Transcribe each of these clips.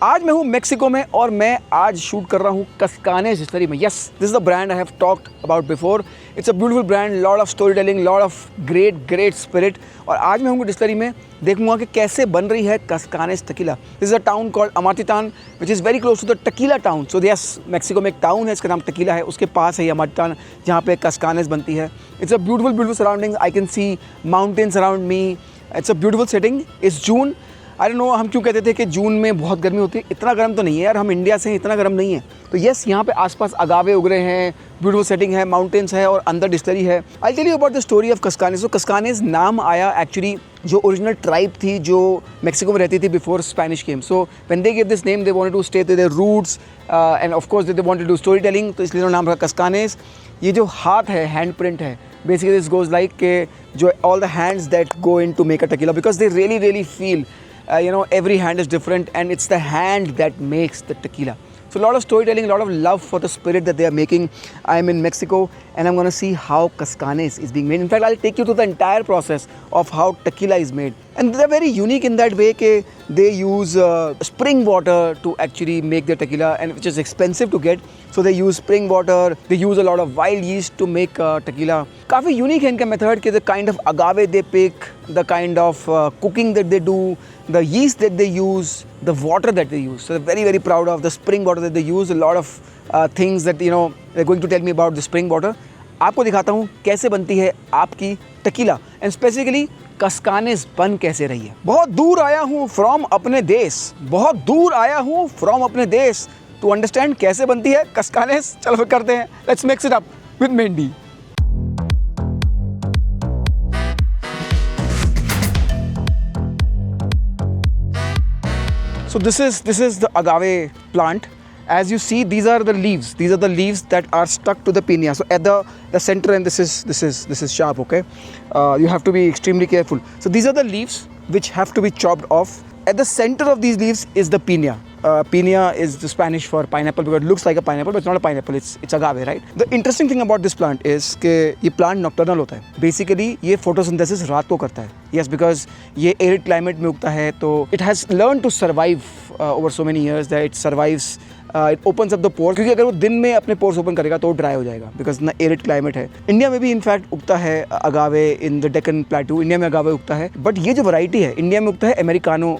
आज मैं हूँ मेक्सिको में और मैं आज शूट कर रहा हूँ कस्कानेस डिस्टिलरी में। Yes, this is the brand I have talked about before. It's a beautiful brand, lot of story telling, lot of great spirit. और आज मैं हूँ डिस्टिलरी में, देखूंगा कि कैसे बन रही है कस्कानेस tequila. This is a town called Amatitan which is very close to the tequila town. So yes, Mexico में एक टाउन है, इसका नाम टकीला है, उसके पास है अमातितान जहाँ पे कस्कानेस बनती है। It's a beautiful surroundings, I can see mountains around me. It's a beautiful setting. इस जून, आई डोंट नो हम क्यों कहते थे कि जून में बहुत गर्मी होती है। इतना गर्म तो नहीं है यार, हम इंडिया से हैं, इतना गर्म नहीं है। तो यस, यहाँ पे आसपास अगावे उग रहे हैं, ब्यूटीफुल सेटिंग है, माउंटेन्स है और अंदर डिस्टिलरी है। I tell you about the story of कस्कानेस। तो कस्कानेस नाम आया एक्चुअली, जो ओरिजिनल ट्राइब थी जो मेक्सिको में रहती थी before Spanish came. So when they give this name they wanted to stay with their roots and of course they wanted to do story telling, तो इसलिए नाम रखा कस्कानेस। ये जो हाथ है, हैंड प्रिंट है, बेसिकली दिस गोज लाइक के जो all the hands that go in to make a tequila, because they really feel every hand is different and it's the hand that makes the tequila. So a lot of storytelling, a lot of love for the spirit that they are making. I'm in Mexico and I'm going to see how Cascanes is being made. In fact, I'll take you to the entire process of how tequila is made. And they're very unique in that way that they use spring water to actually make their tequila, and which is expensive to get. So they use spring water, they use a lot of wild yeast to make tequila. काफ़ी unique है इनका method कि the kind of agave they pick, the kind of cooking that they do, the yeast that they use, the water that they use. So they're very proud of the spring water that they use. A lot of things that they're going to tell me about the spring water. आपको दिखाता हूँ कैसे बनती है आपकी tequila, and specifically कस्कानेस बन कैसे रही है। बहुत दूर आया हूँ फ्रॉम अपने देश, बहुत दूर आया हूँ फ्रॉम अपने देश टू अंडरस्टैंड कैसे बनती है कस्कानेस। चलो फिर करते हैं, let's mix it up with Mendy. So this is the agave plant. As you see, these are the leaves. These are the leaves that are stuck to the piña. So at the center, and this is sharp. Okay, you have to be extremely careful. So these are the leaves which have to be chopped off. At the center of these leaves is the piña. Piña is the Spanish for pineapple because it looks like a pineapple, but it's not a pineapple. It's agave, right? The interesting thing about this plant is कि ये plant nocturnal होता है. Basically ये photosynthesis रात को करता है. Yes, because ये arid climate में उगता है, तो it has learned to survive over so many years that it survives. It opens up the pores, क्योंकि अगर वो दिन में अपने पोर्स ओपन करेगा तो ड्राई हो जाएगा, बिकॉज ना एरिड क्लाइमेट है। इंडिया में भी इनफैक्ट उगता है agave, in the Deccan plateau India में अगावे उगता है, बट ये जो वैरायटी है इंडिया में उगता है americano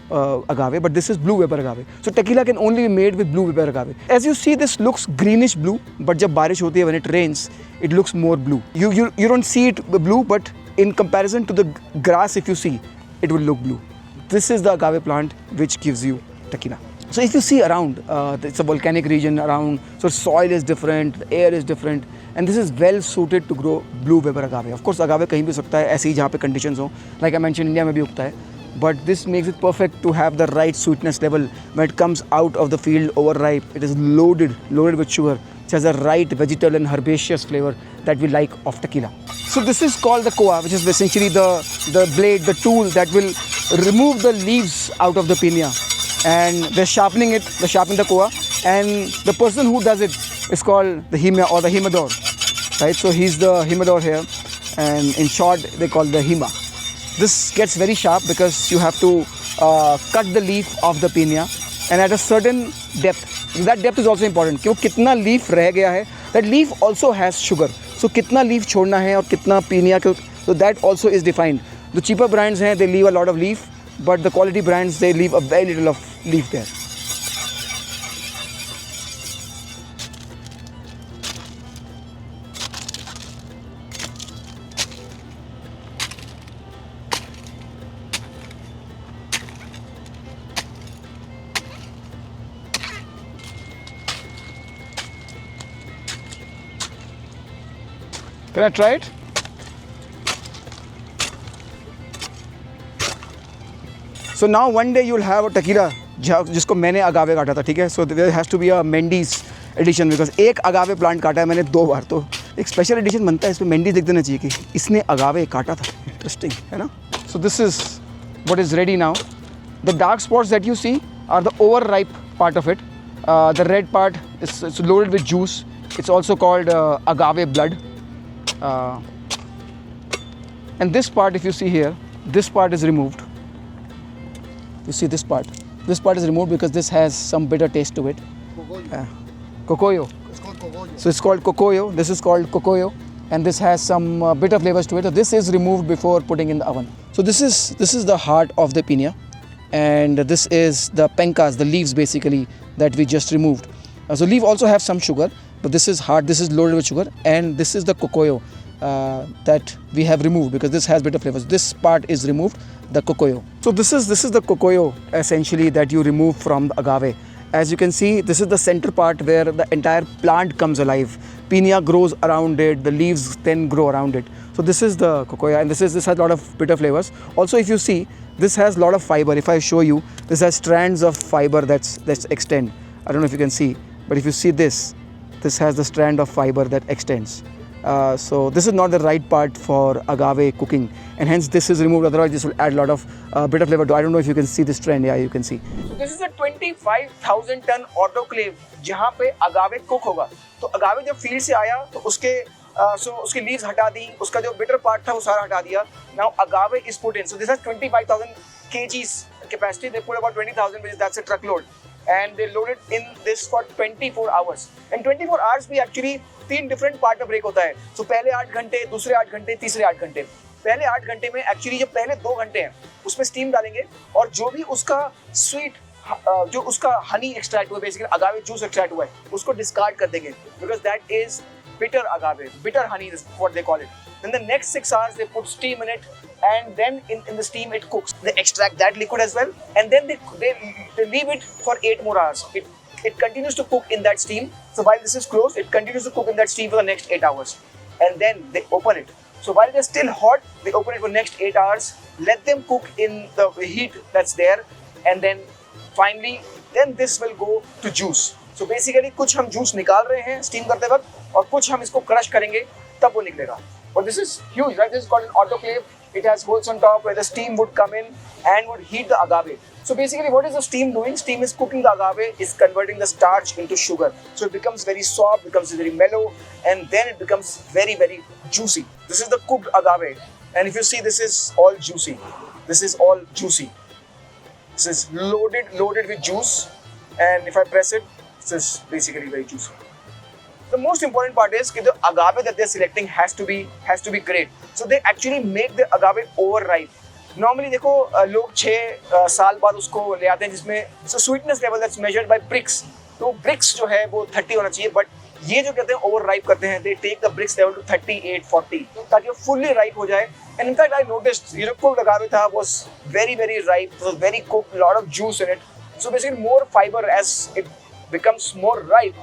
agave, but this is blue weber agave. So tequila can only be made with blue weber agave. As you see, this looks greenish blue, but जब बारिश होती है, when it rains, it looks more blue. You don't see it blue, but in comparison to the grass, if you see, it will look blue. This is the agave plant which gives you tequila. So if you see around, it's a volcanic region around, so soil is different, the air is different, and this is well suited to grow blue weber agave. Of course, agave कहीं भी हो सकता है, ऐसे ही जहाँ पे conditions हो, like I mentioned, India में भी उगता है, but this makes it perfect to have the right sweetness level when it comes out of the field overripe. It is loaded with sugar. It has a right vegetal and herbaceous flavor that we like of tequila. So this is called the koa, which is essentially the blade, the tool that will remove the leaves out of the piña, and they're sharpening the koa, and the person who does it is called the hima or the himador, right? So he's the himador here, and in short they call the hima. This gets very sharp because you have to cut the leaf of the piña, and at a certain depth. That depth is also important कि वो कितना leaf रह गया है. That leaf also has sugar. So कितना leaf छोड़ना है और कितना पीनिया के, so that also is defined. The cheaper brands हैं, they leave a lot of leaf, but the quality brands, they leave a very little of leaf there. Can I try it? So now one day you'll have a tequila जिसको मैंने अगावे काटा था, ठीक है? So there has to be a Mendy's edition because एक अगावे plant काटा है मैंने 2 बार, तो एक स्पेशल एडिशन बनता है, इसमें Mendy's लिख देना चाहिए कि इसने अगावे काटा था। इंटरेस्टिंग है ना? So this is what is ready now. The dark spots that you see are the overripe part of it. The red part is loaded with juice. It's also called agave blood. And this part, if you see here, this part is removed. You see this part, This part is removed because this has some bitter taste to it. Cocoyo. It's called cogoyo. So it's called cocoyo. This is called cocoyo, and this has some bitter flavors to it. So this is removed before putting in the oven. So this is the heart of the piña, and this is the pencas, the leaves basically that we just removed. So leaf also have some sugar, but this is hard. This is loaded with sugar, and this is the cocoyo that we have removed because this has bitter flavors. This part is removed, the cocoyo. So this is the cocoyo essentially that you remove from the agave. As you can see, this is the center part where the entire plant comes alive. Piña grows around it, the leaves then grow around it. So this is the cocoya, and this has a lot of bitter flavors. Also, if you see, this has a lot of fiber. If I show you, this has strands of fiber that's extend. I don't know if you can see, but if you see this has the strand of fiber that extends. So this is not the right part for agave cooking, and hence this is removed. Otherwise, this will add a lot of bitter flavor to. I don't know if you can see this trend. Yeah, you can see. So this is a 25,000 ton autoclave जहाँ पे agave cook होगा. तो agave जब field से आया तो उसके leaves हटा दी, उसका जो bitter part था वो सारा हटा दिया. Now agave is put in. So this has 25,000 kgs capacity. They put about 20,000, which is that's a truckload. And they load it in this for 24 hours. And 24 hours भी actually 3 different part में break होता है. So पहले 8 घंटे, दूसरे 8 घंटे, तीसरे 8 घंटे. पहले 8 घंटे में actually जो पहले 2 घंटे हैं उसमें steam डालेंगे और जो भी उसका sweet जो उसका honey extract हुआ है, basically agave juice extract हुआ है, उसको discard कर देंगे because that is bitter agave, bitter honey is what they call it. Then the next 6 hours they put steam in it, and then in the steam it cooks. They extract that liquid as well, and then they leave it for 8 more hours. It continues to cook in that steam. So while this is closed, it continues to cook in that steam for the next 8 hours, and then they open it. So while they're still hot, they open it for next 8 hours. Let them cook in the heat that's there, and then finally, then this will go to juice. So basically, कुछ हम juice निकाल रहे हैं steam करते वक्त, और कुछ हम इसको crush करेंगे, तब वो निकलेगा. But this is huge, right? This is called an autoclave. It has holes on top where the steam would come in and would heat the agave. So basically, what is the steam doing? Steam is cooking the agave, is converting the starch into sugar. So it becomes very soft, becomes very mellow, and then it becomes very, very juicy. This is the cooked agave. And if you see, this is all juicy. This is all juicy. This is loaded with juice. And if I press it, this is basically very juicy. The most important part is that the agave that they're selecting has to be great. So they actually make the agave overripe. Normally देखो लोग 6 साल बाद उसको ले आते हैं जिसमें so sweetness level that's measured by brix. तो brix जो है वो 30 होना चाहिए, but ये जो कहते हैं overripe करते हैं, they take the brix level to 38, 40 ताकि वो fully ripe हो जाए. And in fact I noticed ये जो cooked agave था was very very ripe, it was very cooked, a lot of juice in it. So basically more fiber as it becomes more ripe.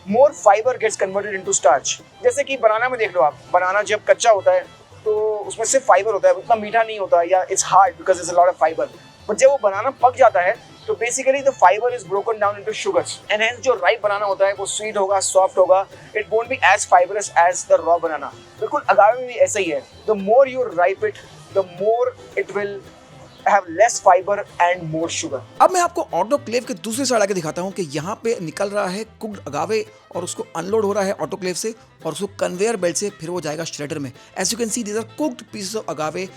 More fiber gets converted into starch. जैसे कि बनाना में देख लो आप, बनाना जब कच्चा होता है तो उसमें सिर्फ फाइबर होता है, उतना मीठा नहीं होता, या it's hard because it's a lot of fibre. But जब वो बनाना पक जाता है तो basically the fibre is broken down into sugars, and hence जो राइप बनाना होता है वो स्वीट होगा, सॉफ्ट होगा. It won't be as fibrous as the raw banana. बिल्कुल अगावे में भी ऐसा ही है. The more you ripe it, the more it will have less fiber and more sugar. अब मैं आपको ऑटोक्लेव के दूसरे साइड आके दिखाता हूँ कि यहाँ पे निकल रहा है कुक्ड अगावे और उसको अनलोड हो रहा है ऑटोक्लेव से और उसको कन्वेयर बेल्ट से फिर वो जाएगा श्रेडर में. As you can see these are cooked pieces of agave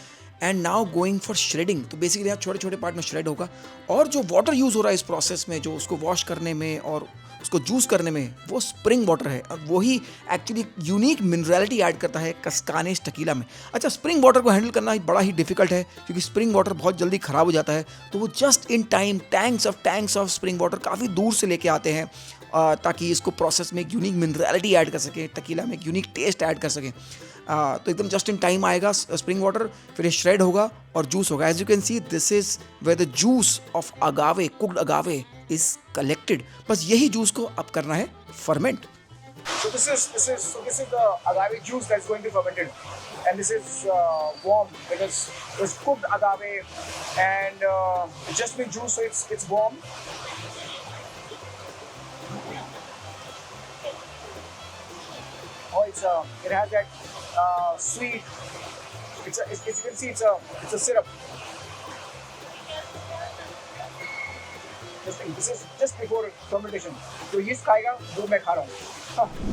and now going for shredding. तो बेसिकली यहाँ छोटे छोटे पार्ट में श्रेड होगा और जो वाटर यूज़ हो रहा है इस प्रोसेस में, जो उसको वॉश करने में और उसको जूस करने में, वो स्प्रिंग वाटर है और वही एक्चुअली यूनिक मिनरलिटी ऐड करता है कस्कानेस टकीला में. अच्छा, स्प्रिंग वाटर को हैंडल करना बड़ा ही डिफिकल्ट है क्योंकि स्प्रिंग वाटर बहुत जल्दी ख़राब हो जाता है. तो वो just in time tanks of spring water काफ़ी दूर से लेके आते हैं ताकि इसको प्रोसेस में एक यूनिक मिनरलिटी ऐड कर सकें, टकीला में एक यूनिक टेस्ट ऐड कर सकें. तो एकदम जस्ट इन टाइम आएगा स्प्रिंग वाटर, फिर ये श्रेड होगा और जूस होगा. As you can see this is where the juice of agave, cooked agave is collected. बस यही जूस को अब करना है ferment. So this is the agave juice that's going to be fermented, and this is warm because it's cooked agave and it's just been juice, so it's warm. Oh, it has that sweet. As you can see, it's a syrup. This is just before fermentation. तो yeast खाएगा वो मैं खा रहा हूँ.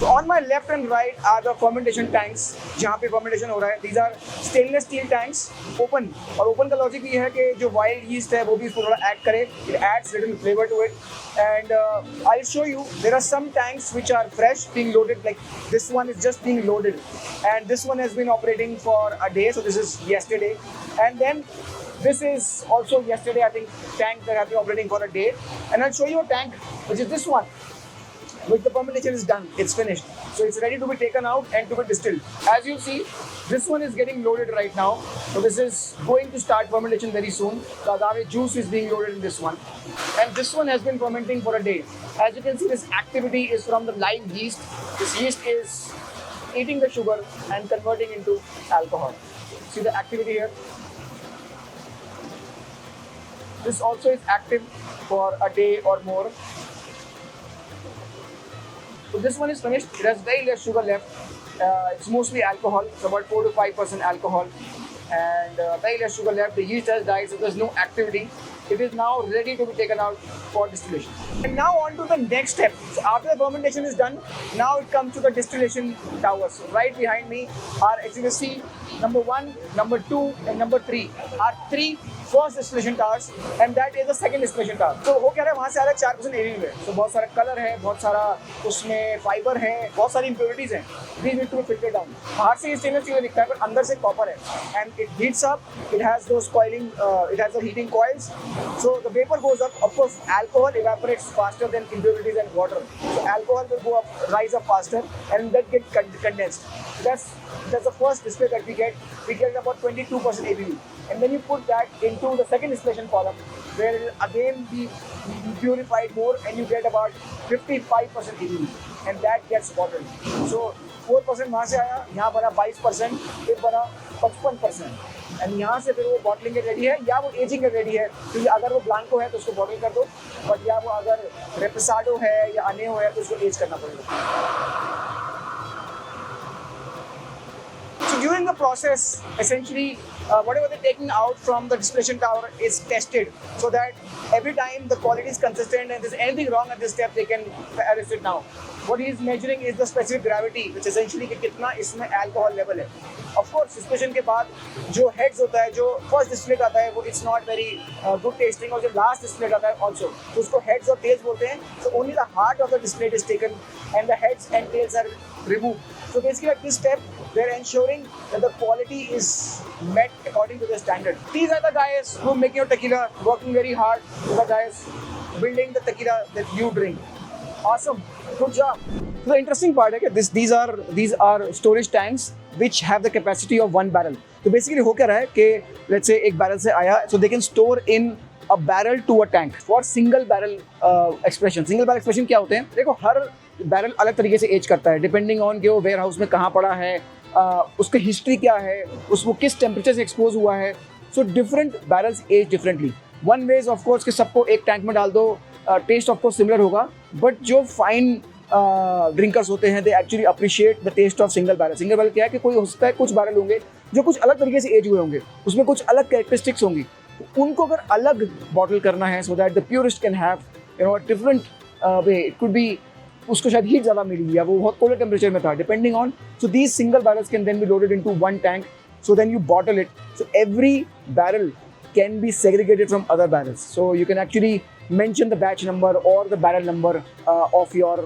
So on my left and right are the fermentation tanks जहाँ पे fermentation हो रहा है. These are stainless steel tanks, open. और open का logic ये है कि जो wild yeast है वो भी इसको थोड़ा add करे. It adds little flavor to it. And I'll show you. There are some tanks which are fresh, being loaded. Like this one is just being loaded, and this one has been operating for a day. So this is yesterday, and then this is also yesterday. I think tank that have been operating for a day. And I'll show you a tank which is this one, which the fermentation is done, it's finished. So it's ready to be taken out and to be distilled. As you see, this one is getting loaded right now. So this is going to start fermentation very soon. The agave juice is being loaded in this one. And this one has been fermenting for a day. As you can see, this activity is from the live yeast. This yeast is eating the sugar and converting into alcohol. See the activity here? This also is active for a day or more. So this one is finished. It has very less sugar left. It's mostly alcohol. It's about 4 to 5% alcohol, and very less sugar left. The yeast has died, so there's no activity. It is now ready to be taken out for distillation. And now on to the next step. So after the fermentation is done, now it comes to the distillation towers. So right behind me are, as you can see, number 1, number 2, and number 3 are 3 first distillation towers, and that is the second distillation tower. So वो कह रहे हैं वहाँ से आ रहा है 4% ABV है. So बहुत सारा कलर है, बहुत सारा उसमें फाइबर है, बहुत सारी impurities हैं. These need to be filtered down. बाहर से स्टेनलेस स्टील दिखता है, पर अंदर से कॉपर है. And it heats up. It has those coiling. It has the heating coils. So the vapor goes up. Of course, alcohol evaporates faster than impurities and water. So alcohol will go up, rise up faster, and that get condensed. That's the first distillate that we get. We get about 22% ABV. And then you put that into the second distillation column, where it will again be purified more, and you get about 55% ABV, and that gets bottled. So 4% वहाँ से आया, यहाँ बना 22%, फिर बना 55%, and यहाँ से फिर वो बॉटलिंग के रेडी है, या वो एजिंग के रेडी है. क्योंकि अगर वो ब्लांको है तो उसको बॉटल कर दो, बट या वो अगर रेपसाडो है या अनेहो है तो उसको एज करना पड़ेगा. So during the process, essentially, whatever they're taking out from the distillation tower is tested, so that every time the quality is consistent and if there's anything wrong at this step, they can arrest it now. What he is measuring is the specific gravity, which essentially कि कितना इसमें alcohol level है. Of course, distillation के बाद जो heads होता है, जो first distillate आता है, वो it's not very good tasting, और जो last distillate आता है also, तो उसको heads और tails बोलते हैं. So only the heart of the distillate is taken, and the heads and tails are removed. So basically at this step, they're ensuring that the quality is met according to the standard. These are the guys who make your tequila, working very hard. These are the guys building the tequila that you drink. Awesome, good job. So the interesting part है कि these are storage tanks which have the capacity of 1 barrel. तो basically हो क्या रहा है कि let's say एक barrel से आया, so they can store in a barrel to a tank for single barrel expression. Single barrel expression क्या होते हैं? देखो, हर बैरल अलग तरीके से एज करता है, डिपेंडिंग ऑन कि वो वेयर हाउस में कहाँ पड़ा है, उसकी हिस्ट्री क्या है, उसको किस टेम्परेचर से एक्सपोज हुआ है. So different barrels age differently. One way is of course कि सबको एक टैंक में डाल दो, टेस्ट ऑफ कोर्स सिमिलर होगा, बट जो फाइन ड्रिंकर्स होते हैं they actually appreciate the taste of single barrel. Single barrel क्या है कि कोई हो सकता है कुछ बैरल होंगे जो कुछ अलग तरीके से एज हुए होंगे, उसमें कुछ अलग कैरेक्टरिस्टिक्स होंगी, उनको अगर अलग बॉटल करना है so that the purest can have different way. It could be उसको शायद हीट ज़्यादा मिली या वो बहुत कोल्ड टेम्परेचर में था, depending on. So these single barrels can then be loaded into one tank, so then you bottle it. So every barrel can be segregated from other barrels, so you can actually mention the batch number or the barrel number of your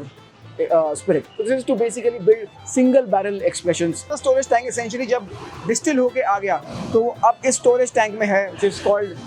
spirit. So this is to basically build single barrel expressions. The storage tank essentially जब distill होके आ गया तो वो अब इस storage tank में है, which is called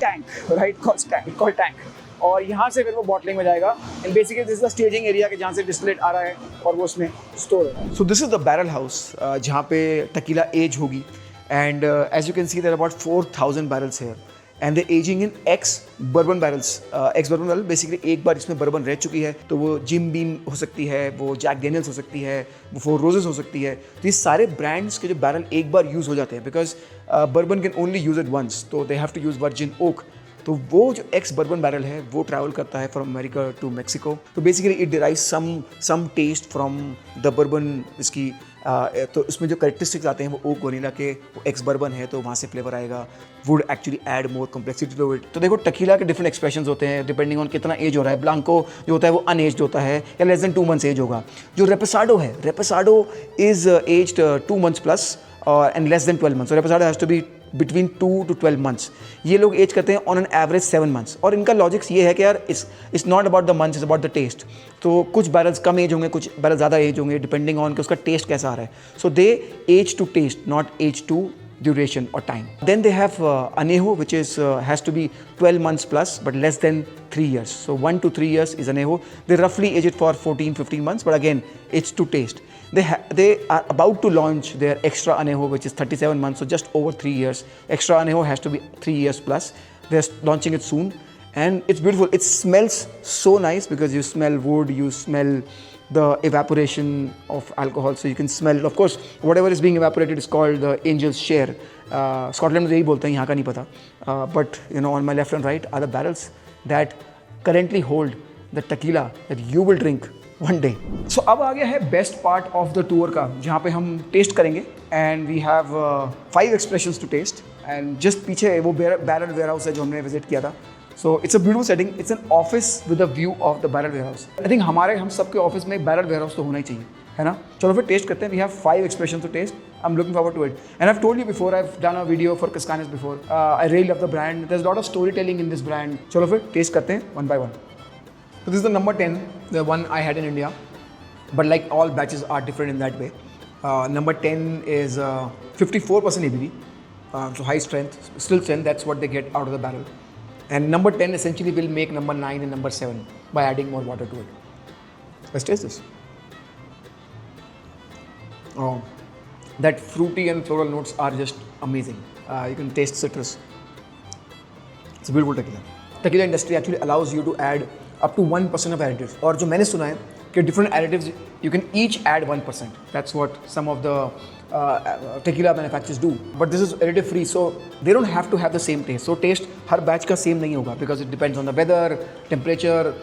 tank, right? Called tank. और यहाँ से फिर वो बॉटलिंग में जाएगा, and basically this is the staging area के जहाँ से डिस्टिलेट आ रहा है और वो उसमें स्टोर है. So this is the barrel house जहाँ पे टकीला एज होगी, and as you can see there about 4000 barrels here, and the aging in ex bourbon barrels. Ex bourbon barrel basically एक बार इसमें बर्बन रह चुकी है, तो वो जिम बीम हो सकती है, वो जैक डेनियल्स हो सकती है, वो फोर रोजेस हो सकती है. तो ये सारे ब्रांड्स के जो बैरल एक बार यूज़ हो जाते हैं, because bourbon can only use it once, तो they have to use virgin oak. तो वो जो एक्स बर्बन बैरल है वो ट्रैवल करता है फ्रॉम अमेरिका टू मेक्सिको. तो basically it derive some taste from the bourbon whiskey तो इसमें जो करेक्टरिस्टिक्स आते हैं वो ओक वनीला के, वो एक्स बर्बन है तो वहाँ से फ्लेवर आएगा, would actually add more complexity to it. तो देखो टकीला के डिफरेंट एक्सप्रेशंस होते हैं डिपेंडिंग ऑन कितना एज हो रहा है। ब्लांको जो होता है वो अनएज्ड होता है या लेस देन 2 मंथ्स एज होगा। जो रेपोसाडो है, reposado is aged 2 months plus and less than 12 months. So reposado has to be between 2 to 12 months. ये लोग एज करते हैं ऑन एन एवरेज 7 मंथ्स। और इनका लॉजिक्स ये है कि यार it's not about the months, it's about the taste. तो कुछ बैरल्स कम एज होंगे, कुछ बैरल ज़्यादा एज होंगे डिपेंडिंग ऑन कि उसका टेस्ट कैसा आ रहा है। So they age to taste, not age to duration or time. Then they have anejo, which is has to be 12 months plus but less than 3 years. So 1 to 3 years is anejo. They roughly age it for 14-15 months, but again it's to taste. They are about to launch their extra anejo, which is 37 months, so just over 3 years. Extra anejo has to be 3 years plus. They're launching it soon and it's beautiful. It smells so nice because you smell wood, you smell the evaporation of alcohol, so you can smell, of course, whatever is being evaporated is called the angel's share. Scotland में यही बोलते हैं, यहाँ का नहीं पता. But you know, on my left and right are the barrels that currently hold the tequila that you will drink one day. So अब आ गया है best part of the tour का, जहाँ पे हम taste करेंगे and we have 5 expressions to taste and just पीछे वो barrel warehouse है जो हमने visit किया था. So it's a beautiful setting. It's an office with a view of the barrel warehouse. I think हम सबके ऑफिस में एक barrel warehouse तो होना ही चाहिए, है ना? चलो फिर टेस्ट करते हैं. We have 5 expressions to taste. I'm looking forward to it. And I've told you before, I've done a video for Cascanes before. I really love the brand. There's a lot of storytelling in this brand. चलो फिर test करते हैं one by one. So this is the number 10, the one I had in India. But like all batches are different in that way. Number 10 is 54% ABV. So high strength, still strength. That's what they get out of the barrel. And number 10 essentially will make number 9 and number 7 by adding more water to it. Let's taste this. Oh, that fruity and floral notes are just amazing. You can taste citrus. It's a beautiful tequila. Tequila industry actually allows you to add up to 1% of additives. और जो मैंने सुना है कि different additives you can each add 1%. That's what some of the tequila manufacturers do. But this is additive free, so they don't have to have the same taste. So taste her batch का same नहीं होगा because it depends on the weather, temperature.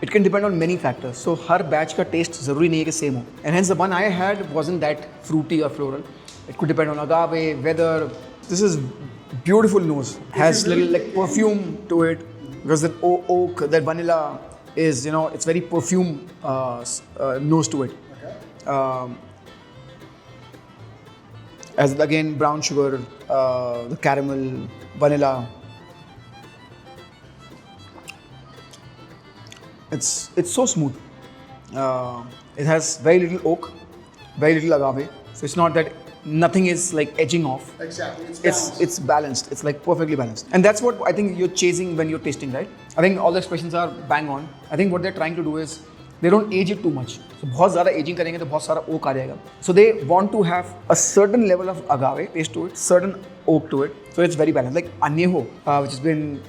It can depend on many factors. So her batch का taste ज़रूरी नहीं है कि same हो. And hence the one I had wasn't that fruity or floral. It could depend on agave, weather. This is beautiful nose. Has little like perfume to it because that oak, that vanilla is, you know, it's very perfume nose to it. Okay. As again brown sugar, the caramel, vanilla. It's so smooth. It has very little oak, very little agave. So it's not that nothing is like edging off. Exactly. It's balanced. It's like perfectly balanced. And that's what I think you're chasing when you're tasting, right? I think all the expressions are bang on. I think what they're trying to do is they don't age it too much. So बहुत ज़्यादा aging करेंगे तो बहुत सारा oak आ जाएगा. So they want to have a certain level of agave taste to it, certain oak to it. So it's very balanced. Like anejo, which has been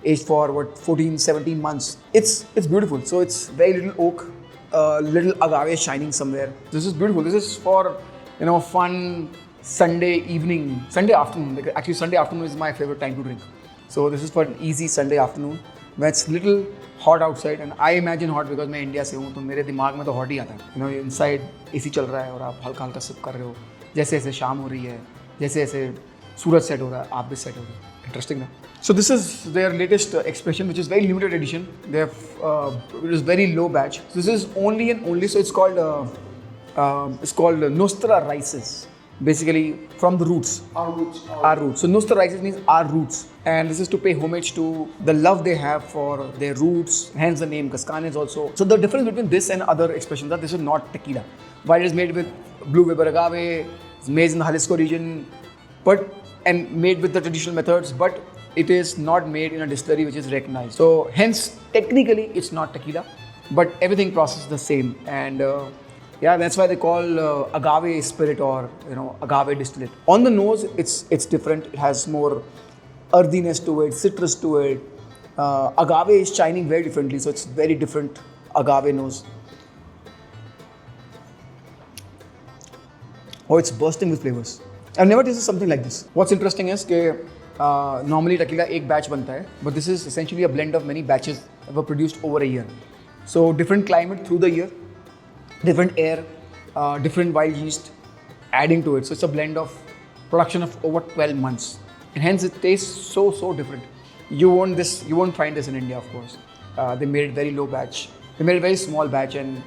aged for 14-17 months. It's beautiful. So it's very little oak, little agave shining somewhere. This is beautiful. This is for, you know, fun Sunday evening, Sunday afternoon. Like, actually Sunday afternoon is my favorite time to drink. So this is for an easy Sunday afternoon when it's little hot outside, and I imagine hot because मैं India से हूँ तो मेरे दिमाग में तो hot ही आता है. You know, inside AC चल रहा है और आप हल्का हल्का सिप कर रहे हो. जैसे जैसे शाम हो रही है, जैसे जैसे सूरज सेट हो रहा है, आप भी सेट हो रहे हो. Interesting ना? So this is their latest expression, which is very limited edition. They have it is very low batch. So this is only and only. So it's called Nostra Rices. Basically from the roots. Our roots. So Nostra Rices means our roots. And this is to pay homage to the love they have for their roots, hence the name Cascanes also. So the difference between this and other expressions that this is not tequila. While it is made with Blue Weber agave, it's made in the Jalisco region, and made with the traditional methods, but it is not made in a distillery which is recognized. So hence technically it's not tequila, but everything processed the same. And yeah, that's why they call agave spirit or, you know, agave distillate. On the nose, it's different. It has more earthiness to it, citrus to it. Agave is shining very differently, so it's very different agave nose. Oh, it's bursting with flavors. I've never tasted something like this. What's interesting is that normally tequila एक batch बनता है, but this is essentially a blend of many batches that were produced over a year. So different climate through the year, different air, different wild yeast, adding to it. So it's a blend of production of over 12 months, and hence it tastes so different. You won't find this in India, of course. They made it very low batch. They made a very small batch, and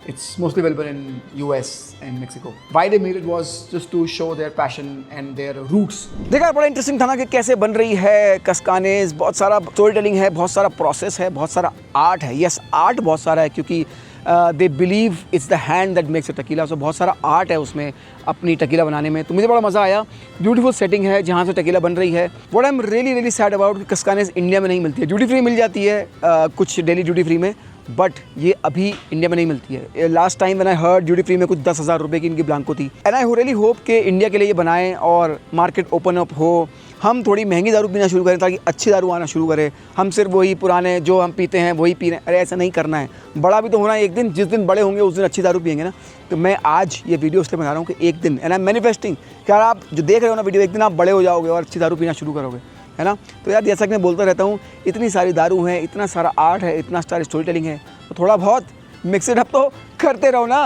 it's mostly available in US and Mexico. Why they made it was just to show their passion and their roots. देखा बड़ा interesting था ना कि कैसे बन रही है कस्कानेज. बहुत सारा स्टोरी टेलिंग है, बहुत सारा प्रोसेस है, बहुत सारा आर्ट है. यस, आर्ट बहुत सारा है क्योंकि they believe it's the hand that makes a tequila. So बहुत सारा आर्ट है उसमें अपनी टकीला बनाने में. तो मुझे बड़ा मज़ा आया. ब्यूटीफुल सेटिंग है जहाँ से टकीला बन रही है. What I am really sad about कि कस्कानेज इंडिया में नहीं मिलती है. ड्यूटी फ्री मिल जाती है कुछ डेली ड्यूटी फ्री में, बट ये अभी इंडिया में नहीं मिलती है. Last time when I heard duty free में कुछ 10,000 रुपये की इनकी ब्लांको थी. एंड आई रियली होप कि इंडिया के लिए ये बनाएं और मार्केट ओपन अप हो. हम थोड़ी महंगी दारू पीना शुरू करें ताकि अच्छी दारू आना शुरू करे. हम सिर्फ वही पुराने जो हम पीते हैं वही पी रहे हैं. अरे ऐसा नहीं करना है. बड़ा भी तो होना है एक दिन. जिस दिन बड़े होंगे उस दिन अच्छी दारू पियेंगे ना. तो मैं आज ये वीडियो इसलिए बना रहा हूँ कि एक दिन, एंड आई एम मैनिफेस्टिंग कि यार आप जो देख रहे हो ना वीडियो, एक दिन आप बड़े हो जाओगे और अच्छी दारू पीना शुरू करोगे, है ना. तो यार जैसा कि मैं बोलता रहता हूँ, इतनी सारी दारू है, इतना सारा आर्ट है, इतना सारी स्टोरी टेलिंग है, तो थोड़ा बहुत मिक्स इट अप तो करते रहो ना.